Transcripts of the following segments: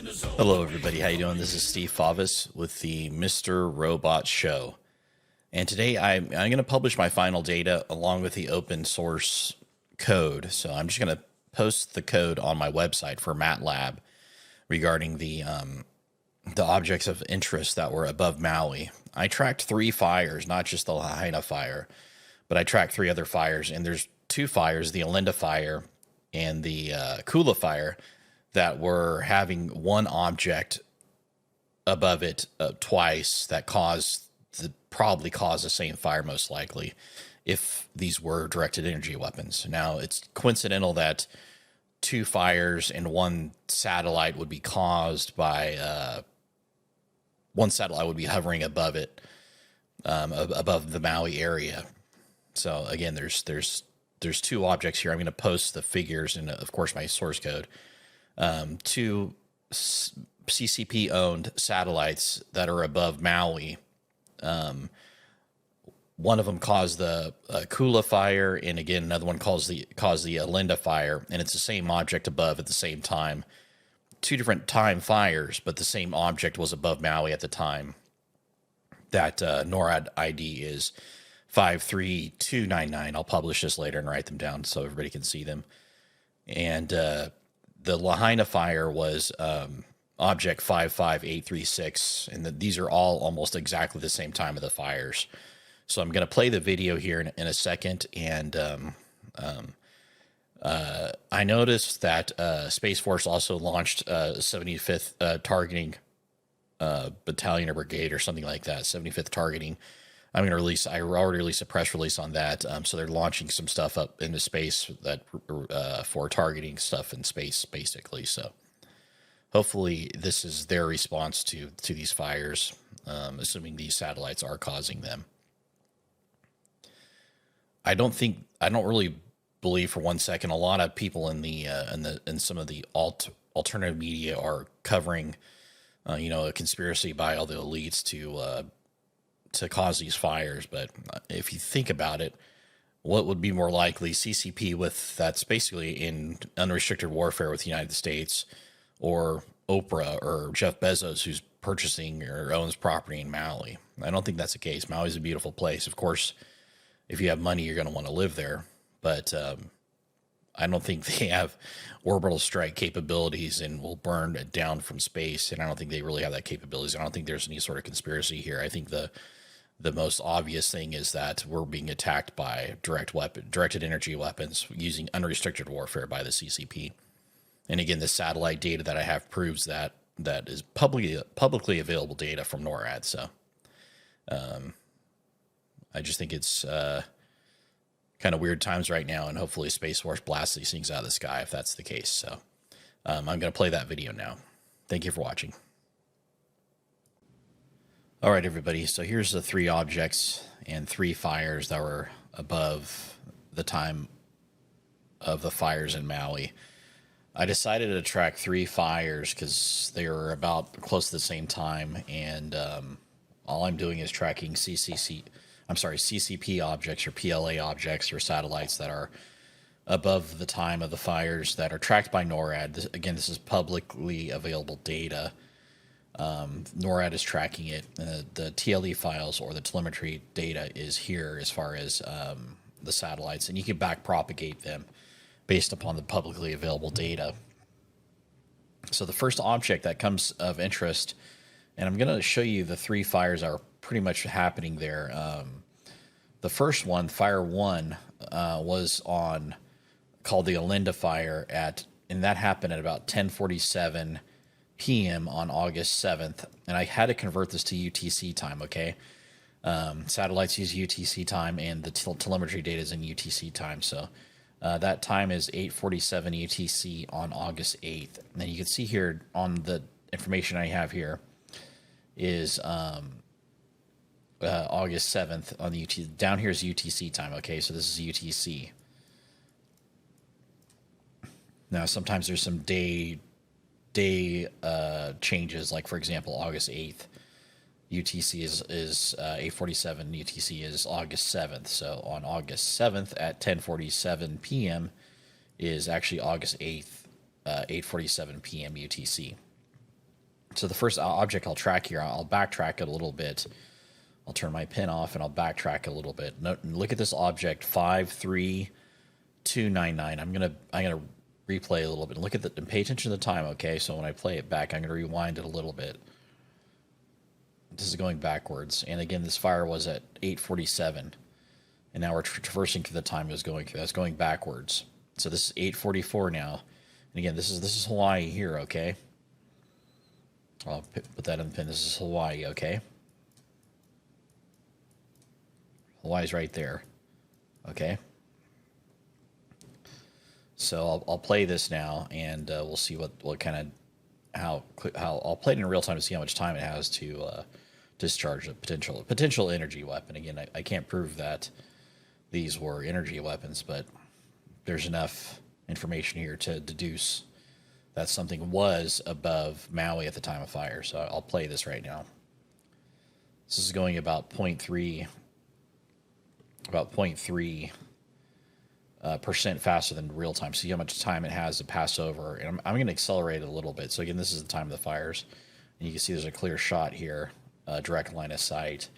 Hello, everybody. How you doing? This is Steve Favis with the Mr. Robot Show, and today I'm going to publish my final data along with the open source code. So I'm just going to post the code on my website for MATLAB regarding the objects of interest that were above Maui. I tracked 3 fires, not just the Lahaina fire, but I tracked 3 other fires, and there's 2 fires, the Olinda fire and the Kula fire, that were having one object above it twice that probably caused the same fire, most likely, if these were directed energy weapons. Now, it's coincidental that 2 fires and 1 satellite would be caused by one satellite would be hovering above it, above the Maui area. So again, there's 2 objects here. I'm going to post the figures and, of course, my source code. 2 CCP-owned satellites that are above Maui. One of them caused the Kula fire, and again, another one caused the Olinda fire, and it's the same object above at the same time. 2 different time fires, but the same object was above Maui at the time. That NORAD ID is 53299. I'll publish this later and write them down so everybody can see them. And the Lahaina fire was object 55836, and these are all almost exactly the same time of the fires. So I'm going to play the video here in a second, and I noticed that Space Force also launched 75th Targeting Battalion or Brigade or something like that, 75th Targeting. I already released a press release on that. So they're launching some stuff up into space that for targeting stuff in space, basically. So hopefully this is their response to these fires, assuming these satellites are causing them. I don't really believe for 1 second a lot of people in some of the alternative media are covering, a conspiracy by all the elites to cause these fires. But if you think about it, what would be more likely, CCP that's basically in unrestricted warfare with the United States, or Oprah or Jeff Bezos, who's purchasing or owns property in Maui? I don't think that's the case. Maui's a beautiful place. Of course, if you have money, you're going to want to live there. But I don't think they have orbital strike capabilities and will burn it down from space. And I don't think they really have that capabilities. I don't think there's any sort of conspiracy here. I think the most obvious thing is that we're being attacked by directed energy weapons using unrestricted warfare by the CCP. And again, the satellite data that I have proves that is publicly available data from NORAD. So I just think it's kind of weird times right now, and hopefully Space Force blasts these things out of the sky if that's the case. So I'm going to play that video now. Thank you for watching. All right, everybody. So here's the 3 objects and 3 fires that were above the time of the fires in Maui. I decided to track 3 fires because they were about close to the same time, and all I'm doing is tracking CCP objects or PLA objects or satellites that are above the time of the fires that are tracked by NORAD. Again, this is publicly available data. NORAD is tracking it. The TLE files or the telemetry data is here as far as the satellites, and you can back propagate them based upon the publicly available data. So the first object that comes of interest, and I'm going to show you the 3 fires that are pretty much happening there. The first one, Fire 1, was called the Olinda fire and that happened at about 10:47 p.m. on August 7th, and I had to convert this to UTC time, okay? Satellites use UTC time, and the telemetry data is in UTC time, so that time is 8:47 UTC on August 8th. And then you can see here on the information I have here is August 7th on the UTC. Down here is UTC time, okay? So this is UTC. Now, sometimes there's some day changes, like, for example, August 8th. UTC is 8:47. UTC is August 7th. So on August 7th at 10:47 p.m. is actually August 8th, 8:47 p.m. UTC. So the first object I'll track here, I'll backtrack it a little bit. I'll turn my pin off and I'll backtrack a little bit. Look at this object 53299. I'm gonna replay a little bit. Look at the and pay attention to the time. Okay, so when I play it back, I'm gonna rewind it a little bit. This is going backwards, and again, this fire was at 8:47, and now we're traversing through the time it was going through. That's going backwards. So this is 8:44 now, and again, this is Hawaii here. Okay, I'll put that in the pin. This is Hawaii. Okay. Hawaii's right there. Okay. So I'll play this now, and we'll see what kind of how I'll play it in real time to see how much time it has to discharge a potential energy weapon. Again, I can't prove that these were energy weapons, but there's enough information here to deduce that something was above Maui at the time of fire. So I'll play this right now. This is going about 0.3 percent faster than real time. See how much time it has to pass over. And I'm going to accelerate it a little bit. So again, this is the time of the fires. And you can see there's a clear shot here, direct line of sight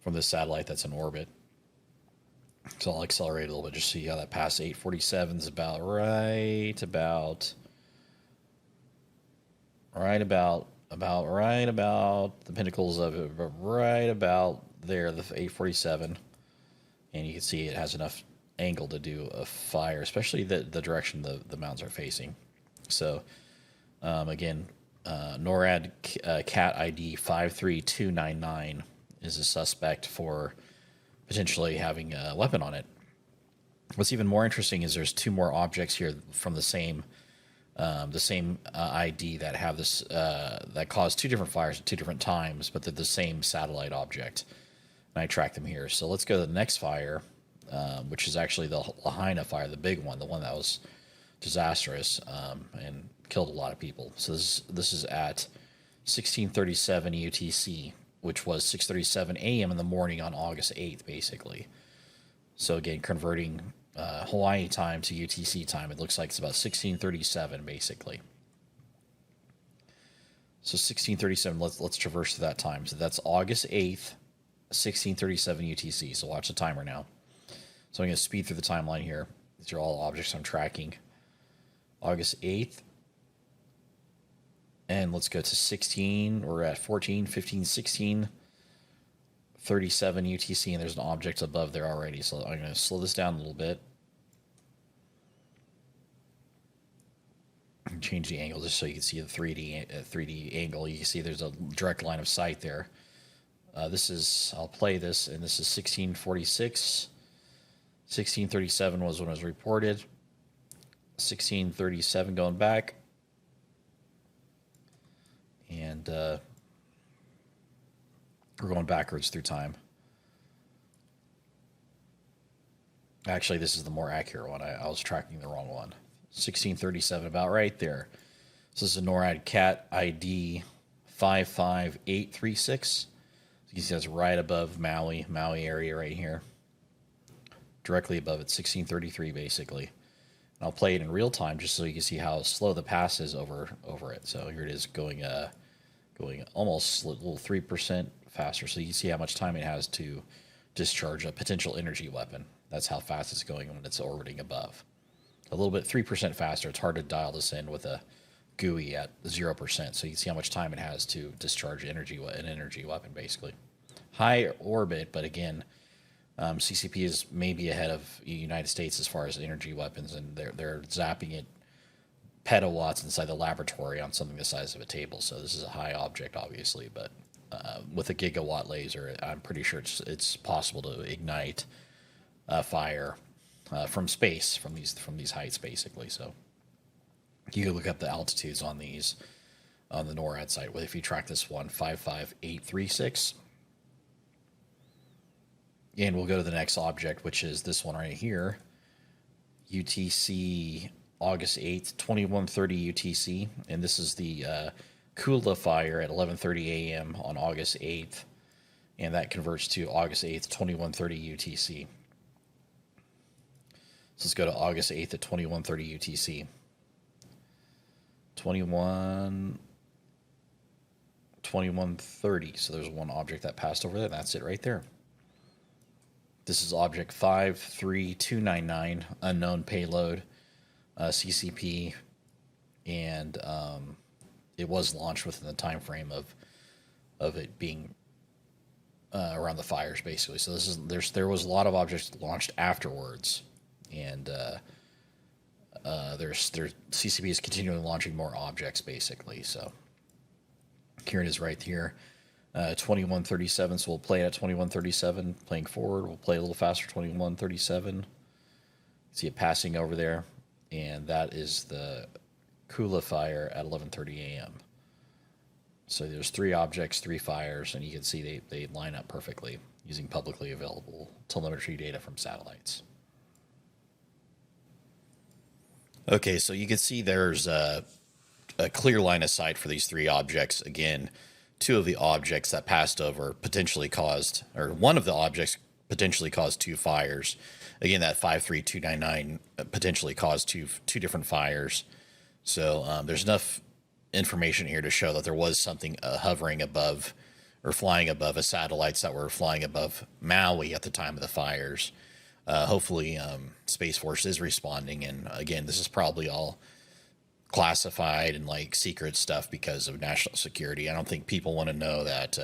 from the satellite that's in orbit. So I'll accelerate a little bit just see how that past 8:47 is about right about the pinnacles of it, right about there, the 8:47. And you can see it has enough angle to do a fire, especially the direction the mountains are facing. So again, NORAD CAT ID 53299 is a suspect for potentially having a weapon on it. What's even more interesting is there's two more objects here from the same ID that have this that caused two different fires at two different times, but they're the same satellite object. And I track them here. So let's go to the next fire, which is actually the Lahaina fire, the big one, the one that was disastrous and killed a lot of people. So this is at 1637 UTC, which was 6:37 a.m. in the morning on August 8th, basically. So again, converting Hawaii time to UTC time, it looks like it's about 1637, basically. So 1637, let's traverse to that time. So that's August 8th, 1637 UTC. So watch the timer now. So I'm going to speed through the timeline here. These are all objects I'm tracking. August 8th. And let's go to 16. We're at 14, 15, 16, 37 UTC. And there's an object above there already. So I'm going to slow this down a little bit. And change the angle just so you can see the 3D angle. You can see there's a direct line of sight there. I'll play this, and this is 1646. 1637 was when it was reported. 1637 going back. And we're going backwards through time. Actually, this is the more accurate one. I was tracking the wrong one. 1637, about right there. So this is a NORAD CAT ID 55836. You see that's right above Maui area right here. Directly above it, 1633 basically. And I'll play it in real time just so you can see how slow the pass is over it. So here it is going almost a little 3% faster. So you can see how much time it has to discharge a potential energy weapon. That's how fast it's going when it's orbiting above. A little bit 3% faster. It's hard to dial this in with a GUI at 0%. So you can see how much time it has to discharge an energy weapon, basically. High orbit, but again, CCP is maybe ahead of the United States as far as energy weapons, and they're zapping it petawatts inside the laboratory on something the size of a table. So this is a high object, obviously, but with a gigawatt laser, I'm pretty sure it's possible to ignite fire from space, from these heights, basically. So you can look up the altitudes on these on the NORAD site. If you track this one, 55836. And we'll go to the next object, which is this one right here. UTC August 8th, 2130 UTC. And this is the Kula fire at 11:30 a.m. on August 8th. And that converts to August 8th, 2130 UTC. So let's go to August 8th at 2130 UTC. 21. 2130. So there's one object that passed over there. That's it right there. This is object 53299, unknown payload, CCP, and it was launched within the time frame of it being around the fires, basically. So there was a lot of objects launched afterwards, and there's CCP is continually launching more objects, basically. So here it is right here, 2137. So we'll play it at 2137, playing forward. We'll play a little faster, 2137. See it passing over there, and that is the Kula fire at 11:30 a.m. So there's 3 objects, 3 fires, and you can see they line up perfectly using publicly available telemetry data from satellites. Okay, so you can see there's a clear line of sight for these 3 objects. Again, 2 of the objects that passed over potentially caused, or one of the objects potentially caused 2 fires. Again, that 53299 potentially caused two different fires. So there's enough information here to show that there was something hovering above or flying above satellites that were flying above Maui at the time of the fires. Hopefully, Space Force is responding. And again, this is probably all classified and like secret stuff because of national security. I don't think people want to know that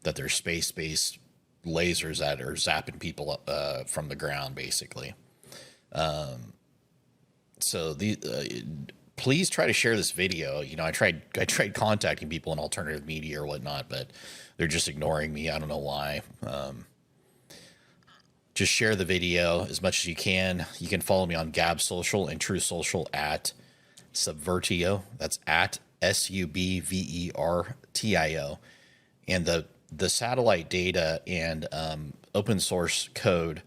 that there's space-based lasers that are zapping people from the ground, basically. So please try to share this video. You know, I tried contacting people in alternative media or whatnot, but they're just ignoring me. I don't know why. Just share the video as much as you can. You can follow me on Gab Social and True Social at Subvertio. That's at SUBVERTIO. And the satellite data and open source code,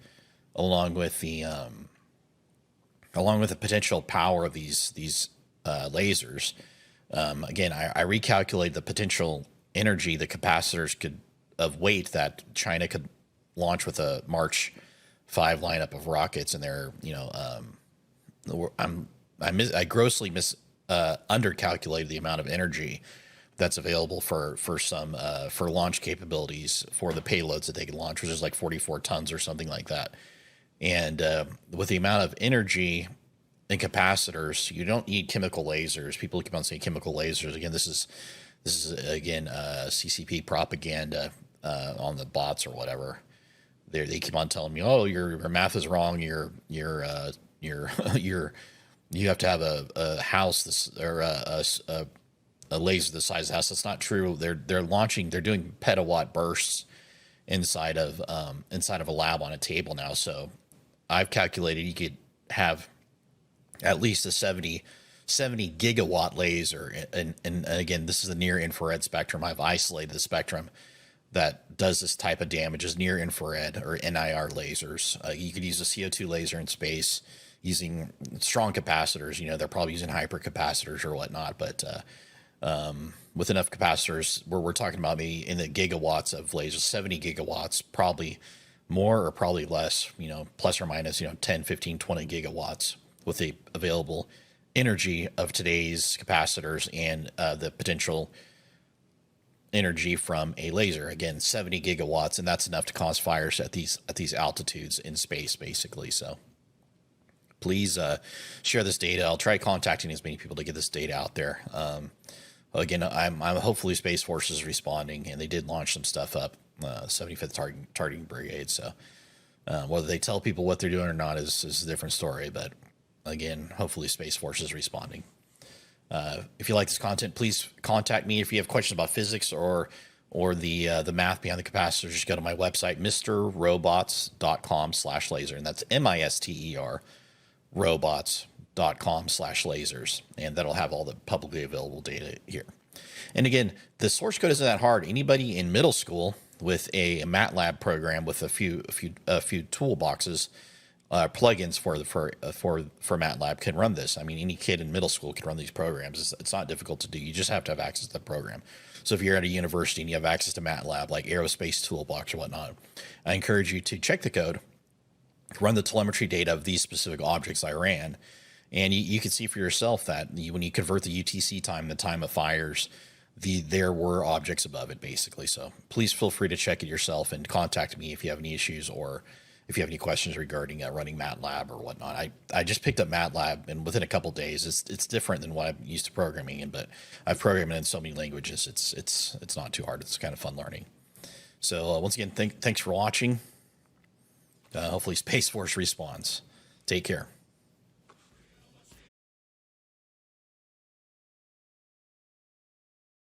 along with the potential power of these lasers. Again, I recalculated the potential energy the capacitors could of weight that China could launch with a March 5 lineup of rockets, and they're I grossly undercalculated the amount of energy that's available for launch capabilities for the payloads that they can launch, which is like 44 tons or something like that. And with the amount of energy in capacitors, you don't need chemical lasers. People keep on saying chemical lasers. Again, this is again CCP propaganda on the bots or whatever. They keep on telling me, oh, your math is wrong. You have to have a house or a laser the size of the house. That's not true. They're doing petawatt bursts inside of a lab on a table now. So I've calculated you could have at least a 70 gigawatt laser. And again, this is the near infrared spectrum. I've isolated the spectrum that does this type of damage as near infrared or NIR lasers. You could use a CO2 laser in space using strong capacitors. You know, they're probably using hypercapacitors or whatnot, but with enough capacitors, we're talking about maybe in the gigawatts of lasers, 70 gigawatts, probably more or probably less, you know, plus or minus, 10, 15, 20 gigawatts with the available energy of today's capacitors and the potential energy from a laser. Again, 70 gigawatts, and that's enough to cause fires at these altitudes in space, basically. So please share this data. I'll try contacting as many people to get this data out there. Again, I'm hopefully Space Force is responding, and they did launch some stuff up, 75th Targeting Brigade. So whether they tell people what they're doing or not is a different story. But again, hopefully Space Force is responding. If you like this content, please contact me. If you have questions about physics or the math behind the capacitors, just go to my website, mrrobots.com/laser, and that's MISTER robots.com/lasers, and that'll have all the publicly available data here. And again, the source code isn't that hard. Anybody in middle school with a MATLAB program with a few toolboxes, plugins for MATLAB can run this. I mean, any kid in middle school can run these programs. It's not difficult to do. You just have to have access to the program. So if you're at a university and you have access to MATLAB, like Aerospace Toolbox or whatnot, I encourage you to check the code, run the telemetry data of these specific objects I ran, and you can see for yourself that when you convert the UTC time, the time of fires, there were objects above it, basically. So please feel free to check it yourself and contact me if you have any issues or if you have any questions regarding running MATLAB or whatnot. I just picked up MATLAB, and within a couple days, it's different than what I'm used to programming in, but I've programmed it in so many languages. It's not too hard. It's kind of fun learning. So once again, thanks for watching. Hopefully Space Force responds. Take care.